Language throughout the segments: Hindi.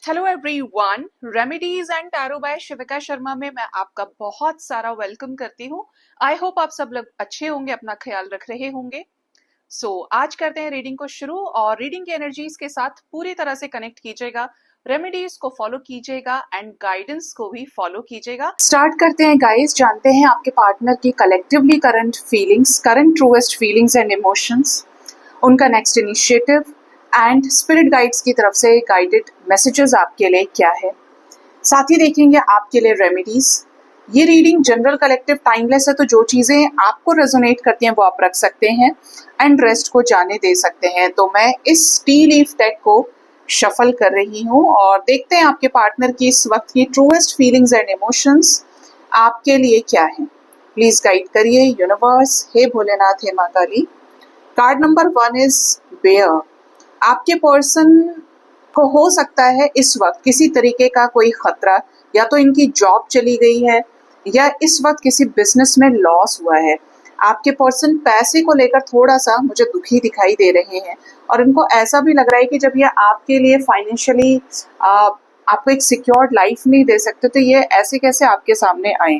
Hello everyone, remedies and tarot by Shivika Sharma में मैं आपका बहुत सारा वेलकम करती हूँ। आई होप आप सब लोग अच्छे होंगे, अपना ख्याल रख रहे होंगे। आज करते हैं रीडिंग को शुरू और रीडिंग की एनर्जीज के साथ पूरी तरह से कनेक्ट कीजिएगा, रेमेडीज को फॉलो कीजिएगा एंड गाइडेंस को भी फॉलो कीजिएगा। स्टार्ट करते हैं गाइस। जानते हैं आपके पार्टनर की collectively current feelings, current truest feelings and emotions, उनका next initiative and spirit guides की तरफ से गाइडेड मैसेजेस आपके लिए क्या है। साथ ही देखेंगे आपके लिए रेमेडीज। ये रीडिंग जनरल, कलेक्टिव, टाइमलेस है, तो जो चीजें आपको रेजोनेट करती हैं वो आप रख सकते हैं एंड रेस्ट को जाने दे सकते हैं। तो मैं इस टी लीफ डेक को शफल कर रही हूँ और देखते हैं आपके पार्टनर की इस वक्त की ट्रूएस्ट फीलिंग्स एंड इमोशंस आपके लिए क्या है। प्लीज गाइड करिए यूनिवर्स। हे भोलेनाथ, हे माँ Kali. Card number 1 is bear. आपके पर्सन को हो सकता है इस वक्त किसी तरीके का कोई खतरा, या तो इनकी जॉब चली गई है या इस वक्त किसी बिजनेस में लॉस हुआ है। आपके पर्सन पैसे को लेकर थोड़ा सा मुझे दुखी दिखाई दे रहे हैं और इनको ऐसा भी लग रहा है कि जब ये आपके लिए फाइनेंशियली आपको एक सिक्योर्ड लाइफ नहीं दे सकते तो ये ऐसे कैसे आपके सामने आए।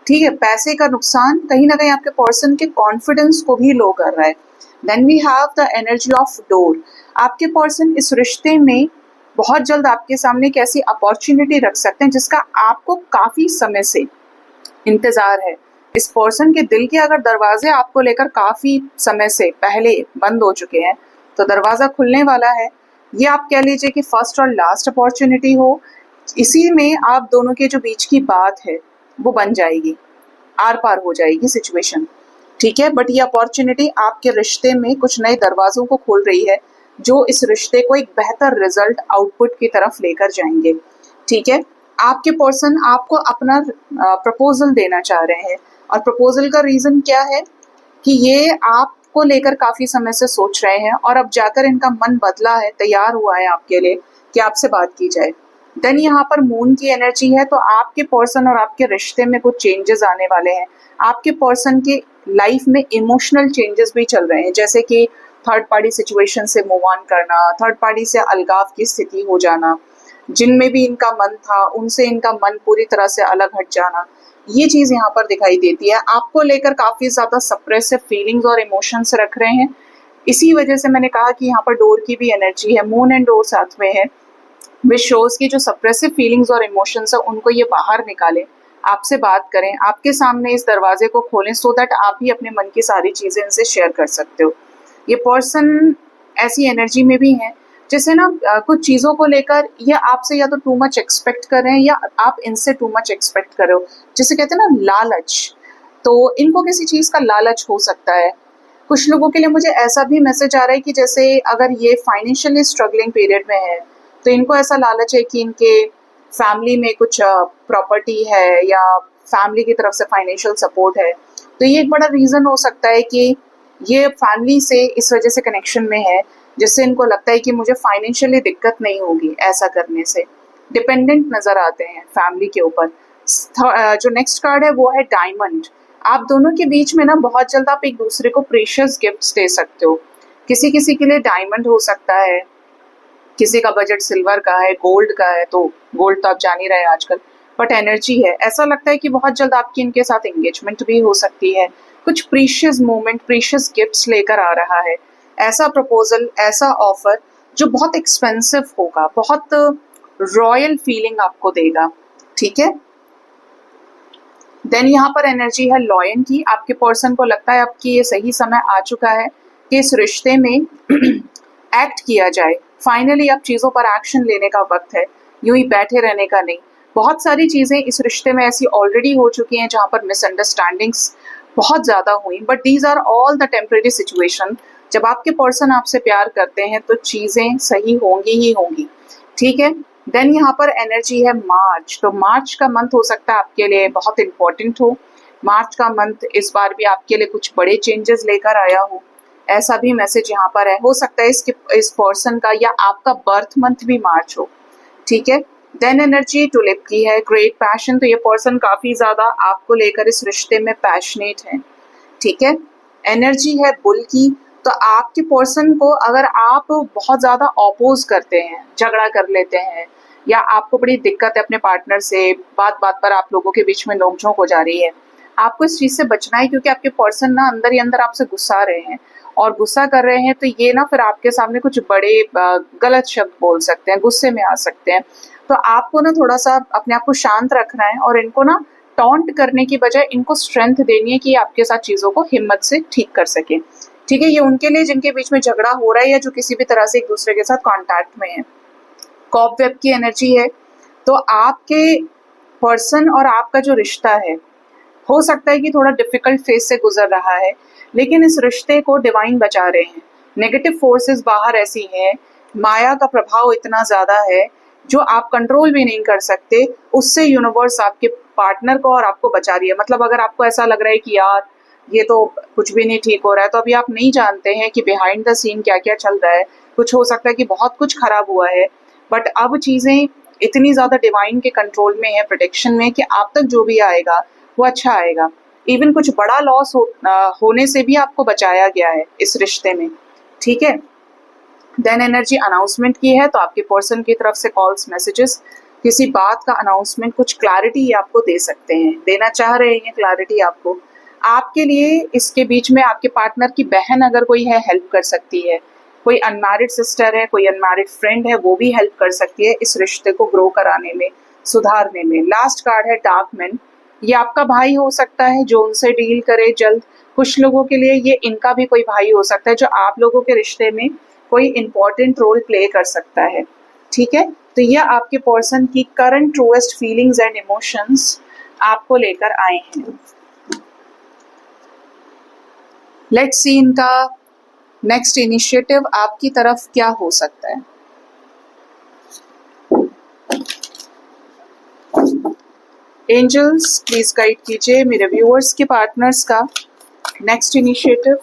ठीक है, पैसे का नुकसान कहीं ना कहीं आपके पर्सन के कॉन्फिडेंस को भी लो कर रहा है। Then we have the energy of door. आपके पर्सन इस रिश्ते में बहुत जल्द आपके सामने एक ऐसी अपॉर्चुनिटी रख सकते हैं जिसका आपको काफी समय से इंतजार है। इस पर्सन के दिल के अगर दरवाजे आपको लेकर काफी समय से पहले बंद हो चुके हैं तो दरवाजा खुलने वाला है। ये आप कह लीजिए कि फर्स्ट और लास्ट अपॉर्चुनिटी हो, इसी में आप दोनों के जो बीच की बात है वो बन जाएगी, आर पार हो जाएगी सिचुएशन। ठीक है, बट ये अपॉर्चुनिटी आपके रिश्ते में कुछ नए दरवाजों को खोल रही है जो इस रिश्ते को एक बेहतर रिजल्ट, आउटपुट की तरफ लेकर जाएंगे। ठीक है, आपके पर्सन आपको अपना प्रपोजल देना चाह रहे हैं और प्रपोजल का रीजन क्या है कि ये आपको लेकर काफी समय से सोच रहे हैं और अब जाकर इनका मन बदला है, तैयार हुआ है आपके लिए कि आपसे बात की जाए। देन यहाँ पर मून की एनर्जी है, तो आपके पर्सन और आपके रिश्ते में कुछ चेंजेस आने वाले हैं। आपके पर्सन के लाइफ में इमोशनल चेंजेस भी चल रहे हैं, जैसे कि थर्ड पार्टी सिचुएशन से मूव ऑन करना, थर्ड पार्टी से अलगाव की स्थिति हो जाना, जिनमें भी इनका मन था उनसे इनका मन पूरी तरह से अलग हट जाना, ये चीज यहाँ पर दिखाई देती है। आपको लेकर काफी ज्यादा सप्रेसिव फीलिंग्स और इमोशंस रख रहे हैं। इसी वजह से मैंने कहा कि यहाँ पर डोर की भी एनर्जी है, मून एंड डोर साथ में है, विच शोज की जो सप्रेसिव फीलिंग्स और इमोशंस है उनको ये बाहर निकालें, आपसे बात करें, आपके सामने इस दरवाजे को खोलें सो दैट आप भी अपने मन की सारी चीजें इनसे शेयर कर सकते हो। ये पर्सन ऐसी एनर्जी में भी है जैसे ना कुछ चीजों को लेकर ये आपसे या तो टू मच एक्सपेक्ट कर रहे हैं या आप इनसे टू मच एक्सपेक्ट कर रहे हो, जिसे कहते हैं ना लालच। तो इनको किसी चीज का लालच हो सकता है। कुछ लोगों के लिए मुझे ऐसा भी मैसेज आ रहा है कि जैसे अगर ये फाइनेंशियली स्ट्रगलिंग पीरियड में है तो इनको ऐसा लालच है कि इनके फैमिली में कुछ प्रॉपर्टी है या फैमिली की तरफ से फाइनेंशियल सपोर्ट है, तो ये एक बड़ा रीजन हो सकता है कि ये फैमिली से इस वजह से कनेक्शन में है जिससे इनको लगता है कि मुझे फाइनेंशियली दिक्कत नहीं होगी ऐसा करने से। डिपेंडेंट नजर आते हैं फैमिली के ऊपर। जो नेक्स्ट कार्ड है वो है डायमंड। आप दोनों के बीच में ना बहुत जल्द आप एक दूसरे को प्रीशियस गिफ्ट्स दे सकते हो। किसी किसी के लिए डायमंड हो सकता है, किसी का बजट सिल्वर का है, गोल्ड का है, तो गोल्ड तो आप जान ही रहे हैं आजकल, बट एनर्जी है, ऐसा लगता है कि बहुत जल्द आपकी इनके साथ एंगेजमेंट भी हो सकती है। कुछ प्रीशियस मोमेंट, प्रीशियस गिफ्ट्स लेकर आ रहा है। ऐसा प्रपोजल, ऐसा ऑफर जो बहुत एक्सपेंसिव होगा, बहुत रॉयल फीलिंग आपको देगा। ठीक है, देन यहाँ पर एनर्जी है लॉयन की। आपके पर्सन को लगता है अब कि ये सही समय आ चुका है कि इस रिश्ते में एक्ट किया जाए। फाइनली अब चीजों पर एक्शन लेने का वक्त है, यूं ही बैठे रहने का नहीं। बहुत सारी चीजें इस रिश्ते में ऐसी ऑलरेडी हो चुकी हैं जहां पर मिसअंडरस्टैंडिंग्स बहुत ज्यादा हुई, but these are all the temporary situation. जब आपके पर्सन आपसे प्यार करते हैं तो चीजें सही होंगी ही होंगी। ठीक है, देन यहाँ पर एनर्जी है मार्च। तो मार्च का मंथ हो सकता है आपके लिए बहुत इंपॉर्टेंट हो। मार्च का मंथ इस बार भी आपके लिए कुछ बड़े चेंजेस लेकर आया हो, ऐसा भी मैसेज यहाँ पर है। हो सकता है इस पर्सन का या आपका बर्थ मंथ भी मार्च हो। ठीक है, देन एनर्जी टुलिप की है, ग्रेट पैशन। तो ये पर्सन काफी ज्यादा आपको लेकर इस रिश्ते में पैशनेट है। ठीक है, एनर्जी है बुल की। तो आपके पर्सन को अगर आप बहुत ज्यादा ऑपोज करते हैं, झगड़ा कर लेते हैं या आपको बड़ी दिक्कत है अपने पार्टनर से, बात बात पर आप लोगों के बीच में नोकझोंक हो जा रही है, आपको इस चीज से बचना है, क्योंकि आपके पर्सन ना अंदर ही अंदर आपसे गुस्सा रहे हैं और गुस्सा कर रहे हैं, तो ये ना फिर आपके सामने कुछ बड़े गलत शब्द बोल सकते हैं, गुस्से में आ सकते हैं। तो आपको ना थोड़ा सा अपने आप को शांत रखना है और इनको ना टॉन्ट करने की बजाय इनको स्ट्रेंथ देनी है कि आपके साथ चीजों को हिम्मत से ठीक कर सके। ठीक है, ये उनके लिए जिनके बीच में झगड़ा हो रहा है या जो किसी भी तरह से एक दूसरे के साथ कांटेक्ट में है। कॉबवेब की एनर्जी है, तो आपके पर्सन और आपका जो रिश्ता है, हो सकता है कि थोड़ा डिफिकल्ट फेज से गुजर रहा है, लेकिन इस रिश्ते को डिवाइन बचा रहे हैं। नेगेटिव फोर्सेस बाहर ऐसी हैं, माया का प्रभाव इतना ज्यादा है जो आप कंट्रोल भी नहीं कर सकते, उससे यूनिवर्स आपके पार्टनर को और आपको बचा रही है। मतलब अगर आपको ऐसा लग रहा है कि यार ये तो कुछ भी नहीं ठीक हो रहा है, तो अभी आप नहीं जानते हैं कि बिहाइंड द सीन क्या क्या चल रहा है। कुछ हो सकता है कि बहुत कुछ खराब हुआ है, बट अब चीजें इतनी ज्यादा डिवाइन के कंट्रोल में है, प्रोटेक्शन में, कि आप तक जो भी आएगा वो अच्छा आएगा। इवन कुछ बड़ा लॉस होने से भी आपको बचाया गया है इस रिश्ते में। ठीक है, देन एनर्जी अनाउंसमेंट की है, तो आपके पर्सन की तरफ से कॉल्स, मैसेजेस, किसी बात का अनाउंसमेंट, कुछ क्लैरिटी आपको दे सकते हैं, देना चाह रहे हैं क्लैरिटी आपको। आपके लिए इसके बीच में आपके पार्टनर की बहन अगर कोई है, हेल्प कर सकती है। कोई अनमैरिड सिस्टर है, कोई अनमैरिड फ्रेंड है, वो भी हेल्प कर सकती है इस रिश्ते को ग्रो कराने में, सुधारने में। लास्ट कार्ड है डार्क मैन, ये आपका भाई हो सकता है जो उनसे डील करे जल्द। कुछ लोगों के लिए ये इनका भी कोई भाई हो सकता है जो आप लोगों के रिश्ते में कोई इंपॉर्टेंट रोल प्ले कर सकता है। ठीक है, तो यह आपके पर्सन की current truest feelings and emotions आपको लेकर आए हैं। लेट्स सी इनका नेक्स्ट इनिशिएटिव आपकी तरफ क्या हो सकता है। एंजल्स प्लीज गाइड कीजिए मेरे व्यूअर्स के पार्टनर्स का नेक्स्ट इनिशिएटिव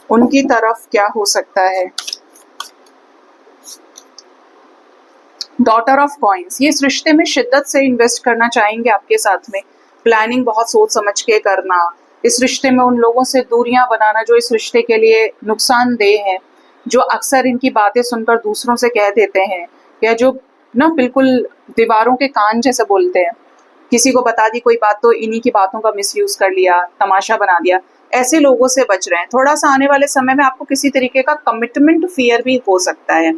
उनकी तरफ क्या हो सकता है। डॉटर ऑफ कॉइन्स, ये इस रिश्ते में शिद्दत से इन्वेस्ट करना चाहेंगे आपके साथ में, प्लानिंग बहुत सोच समझ के करना, इस रिश्ते में उन लोगों से दूरियां बनाना जो इस रिश्ते के लिए नुकसानदेह है, जो अक्सर इनकी बातें सुनकर दूसरों से कह देते हैं, या जो ना बिल्कुल दीवारों के कान जैसे बोलते हैं, किसी को बता दी कोई बात तो इन्हीं की बातों का मिसयूज कर लिया, तमाशा बना दिया, ऐसे लोगों से बच रहे हैं। थोड़ा सा आने वाले समय में आपको किसी तरीके का कमिटमेंट फियर भी हो सकता है।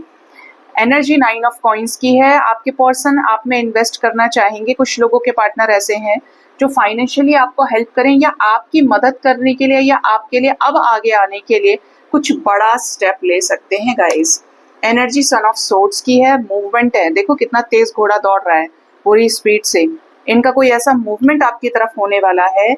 एनर्जी 9 ऑफ कॉइन्स की है, आपके पर्सन आप में इन्वेस्ट करना चाहेंगे। कुछ लोगों के पार्टनर ऐसे हैं जो फाइनेंशियली आपको हेल्प करें या आपकी मदद करने के लिए या आपके लिए अब आगे आने के लिए कुछ बड़ा स्टेप ले सकते हैं guys. Energy son of swords की है, मूवमेंट है, देखो कितना तेज घोड़ा दौड़ रहा है पूरी स्पीड से। इनका कोई ऐसा मूवमेंट आपकी तरफ होने वाला है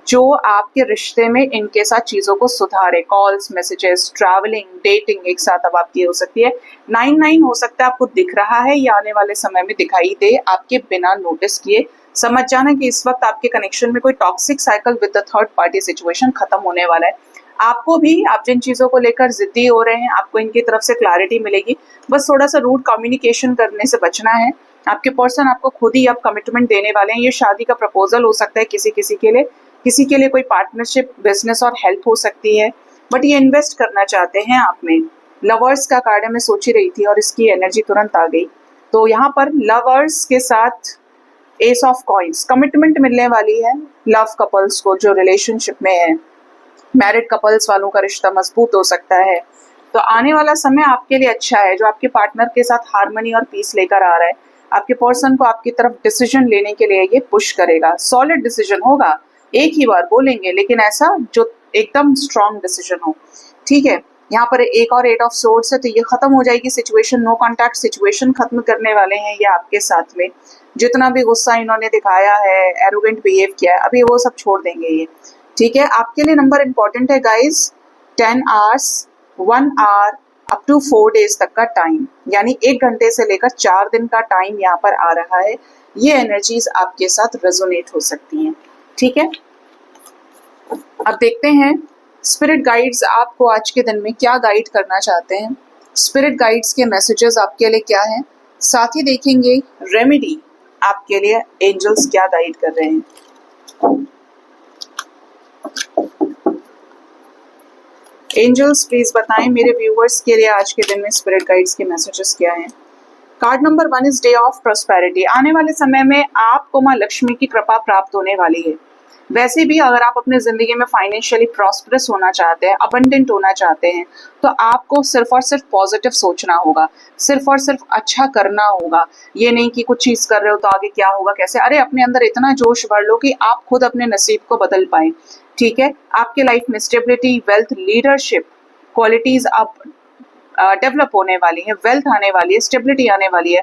जो आपके रिश्ते में इनके साथ चीजों को सुधारे। कॉल्स, मैसेजेस, ट्रैवलिंग, डेटिंग एक साथ अब आपकी हो सकती है। 9-9 हो सकता है आपको दिख रहा है या आने वाले समय में दिखाई दे आपके बिना नोटिस किए। समझ जाना कि इस वक्त आपके कनेक्शन में कोई toxic cycle with the third party situation खत्म होने वाला है। आपको भी, आप जिन चीजों को लेकर जिद्दी हो रहे हैं, आपको इनकी तरफ से क्लैरिटी मिलेगी। बस थोड़ा सा रूड कम्युनिकेशन करने से बचना है। आपके पर्सन आपको खुद ही अब कमिटमेंट देने वाले हैं। ये शादी का प्रपोजल हो सकता है किसी के लिए कोई पार्टनरशिप, बिजनेस और हेल्प हो सकती है, बट ये इन्वेस्ट करना चाहते हैं आप में। लवर्स का कार्ड है, मैं सोच ही रही थी और इसकी एनर्जी तुरंत आ गई। तो यहाँ पर लवर्स के साथ एस ऑफ कॉइन्स, कमिटमेंट मिलने वाली है लव कपल्स को जो रिलेशनशिप में है। मैरिड कपल्स वालों का रिश्ता मजबूत हो सकता है। तो आने वाला समय आपके लिए अच्छा है, जो आपके पार्टनर के साथ हार्मनी और पीस लेकर आ रहा है। आपके पर्सन को आपकी तरफ डिसीजन लेने के लिए ये पुश करेगा। सॉलिड डिसीजन होगा, एक ही बार बोलेंगे, लेकिन ऐसा जो एकदम स्ट्रॉन्ग डिसीजन हो। ठीक है, यहाँ पर एक और 8 ऑफ सोर्ड्स है, तो ये खत्म हो जाएगी सिचुएशन। नो कॉन्टैक्ट सिचुएशन खत्म करने वाले हैं ये आपके साथ में। जितना भी गुस्सा इन्होंने दिखाया है, एरोगेंट बिहेव किया है, अभी वो सब छोड़ देंगे ये। ठीक है, आपके लिए नंबर इंपॉर्टेंट है guys, 10 hours, 1 hour up to 4 days तक का टाइम, यानी 1 घंटे से लेकर 4 दिन का टाइम यहाँ पर आ रहा है। ये एनर्जीज आपके साथ रेजोनेट हो सकती हैं। ठीक है, अब देखते हैं स्पिरिट गाइड्स आपको आज के दिन में क्या गाइड करना चाहते हैं। स्पिरिट गाइड्स के मैसेजेस आपके लिए क्या हैं, साथ ही देखेंगे रेमेडी आपके लिए एंजल्स क्या गाइड कर रहे हैं। एंजल्स प्लीज बताएं मेरे व्यूअर्स के लिए आज के दिन में स्पिरिट गाइड्स के मैसेजेस क्या हैं। Card number 1 is day of prosperity. आने वाले समय में आपको माँ लक्ष्मी की कृपा प्राप्त होने वाली है। वैसे भी अगर आप अपने जिंदगी में फाइनेंशियली प्रॉस्परस होना चाहते हैं, अबंडेंट होना चाहते हैं, तो आपको सिर्फ और सिर्फ पॉजिटिव सोचना होगा, सिर्फ और सिर्फ अच्छा करना होगा। ये नहीं कि कुछ चीज कर रहे हो तो आगे क्या होगा कैसे, अरे अपने अंदर इतना जोश भर लो कि आप खुद अपने नसीब को बदल पाए। ठीक है, आपके लाइफ में स्टेबिलिटी, वेल्थ, लीडरशिप क्वालिटीज आप डेवलप होने वाली है, वेल्थ आने वाली है, स्टेबिलिटी आने वाली है।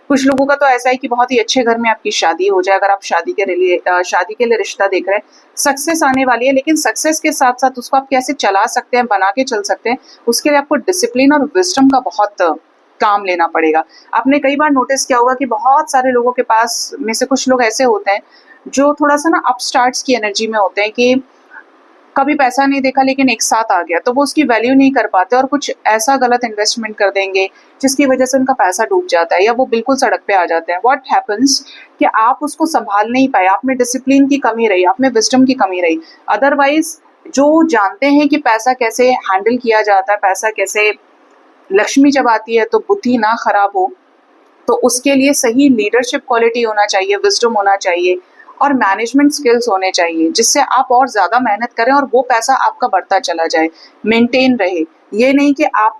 कुछ लोगों का तो ऐसा है कि बहुत ही अच्छे घर में आपकी शादी हो जाए। अगर आप शादी के लिए रिश्ता देख रहे हैं, सक्सेस आने वाली है, लेकिन सक्सेस के साथ साथ उसको आप कैसे चला सकते हैं, बना के चल सकते हैं, उसके लिए आपको डिसिप्लिन और विजडम का बहुत काम लेना पड़ेगा। आपने कई बार नोटिस किया होगा कि बहुत सारे लोगों के पास में से कुछ लोग ऐसे होते हैं जो थोड़ा सा ना अपस्टार्ट्स की एनर्जी में होते हैं कि कभी पैसा नहीं देखा लेकिन एक साथ आ गया, तो वो उसकी वैल्यू नहीं कर पाते और कुछ ऐसा गलत इन्वेस्टमेंट कर देंगे जिसकी वजह से उनका पैसा डूब जाता है या वो बिल्कुल सड़क पे आ जाते हैं। व्हाट हैपन्स कि आप उसको संभाल नहीं पाए, आप में डिसिप्लिन की कमी रही, आप में विजडम की कमी रही। अदरवाइज जो जानते हैं कि पैसा कैसे हैंडल किया जाता है, पैसा कैसे, लक्ष्मी जब आती है तो बुद्धि ना खराब हो, तो उसके लिए सही लीडरशिप क्वालिटी होना चाहिए, विजडम होना चाहिए और मैनेजमेंट स्किल्स होने चाहिए, जिससे आप और ज्यादा मेहनत करें और वो पैसा आपका बढ़ता चला जाए, मेंटेन रहे। ये नहीं कि आप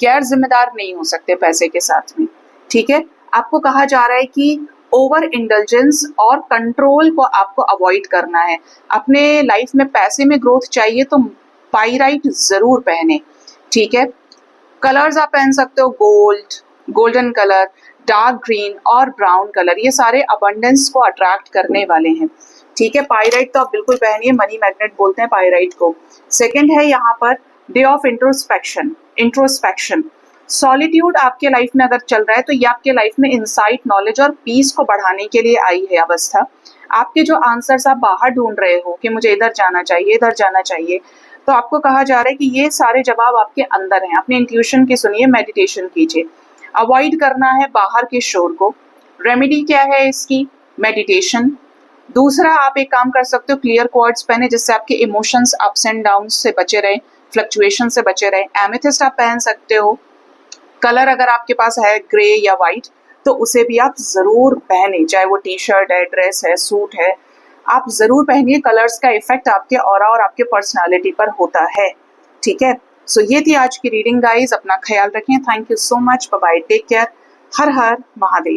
गैर जिम्मेदार नहीं हो सकते पैसे के साथ में। ठीक है, आपको कहा जा रहा है कि ओवर इंडल्जेंस और कंट्रोल को आपको अवॉइड करना है। अपने लाइफ में पैसे में ग्रोथ चाहिए तो पाइराइट जरूर पहने। ठीक है, कलर्स आप पहन सकते हो gold, golden colour, dark green और ब्राउन कलर, ये सारे अबंडेंस को अट्रैक्ट करने वाले हैं। ठीक है, पाइराइट तो आप बिल्कुल पहनिए, मनी मैग्नेट बोलते हैं पाइराइट को। सेकंड है यहाँ per day of introspection. Solitude आपके लाइफ में अगर चल रहा है तो ये आपके लाइफ में इंसाइट, नॉलेज और पीस को बढ़ाने के लिए आई है अवस्था। आपके जो आंसर्स आप बाहर ढूंढ रहे हो कि मुझे इधर जाना चाहिए, इधर जाना चाहिए, तो आपको कहा जा रहा है कि ये सारे जवाब आपके अंदर हैं। अपने इंट्यूशन की सुनिए, मेडिटेशन कीजिए। अवॉइड करना है बाहर के शोर को। रेमेडी क्या है इसकी? मेडिटेशन। दूसरा, आप एक काम कर सकते हो, क्लियर क्वार्ट्स पहने जिससे आपके इमोशंस अप्स एंड डाउन से बचे रहे, फ्लक्चुएशन से बचे रहे। एमेथिस्ट आप पहन सकते हो। कलर अगर आपके पास है ग्रे या वाइट तो उसे भी आप जरूर पहने, चाहे वो टी शर्ट है, ड्रेस है, सूट है, आप जरूर पहनिए। कलर्स का इफेक्ट आपके ऑरा और आपके पर्सनालिटी पर होता है। ठीक है, सो ये थी आज की रीडिंग गाइज। अपना ख्याल रखें। Thank you so much, bye bye, take care. Har Har Mahadev.